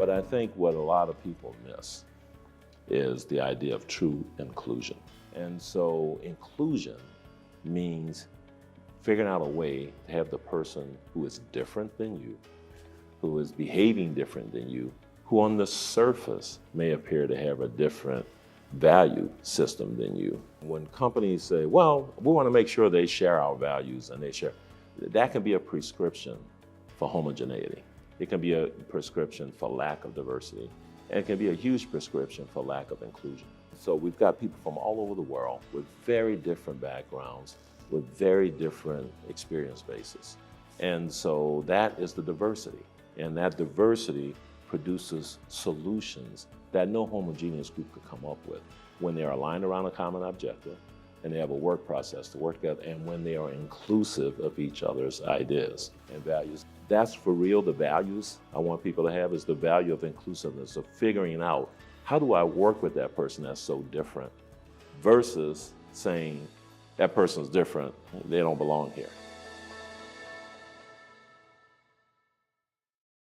But I think what a lot of people miss is the idea of true inclusion. And so inclusion means figuring out a way to have the person who is different than you, who is behaving different than you, who on the surface may appear to have a different value system than you. When companies say, well, we want to make sure they share our values and they share, that can be a prescription for homogeneity. It can be a prescription for lack of diversity, and it can be a huge prescription for lack of inclusion. So we've got people from all over the world with very different backgrounds, with very different experience bases. And so that is the diversity. And that diversity produces solutions that no homogeneous group could come up with when they are aligned around a common objective and they have a work process to work together, and when they are inclusive of each other's ideas and values. That's for real the values I want people to have, is the value of inclusiveness, of figuring out how do I work with that person that's so different versus saying that person's different, they don't belong here.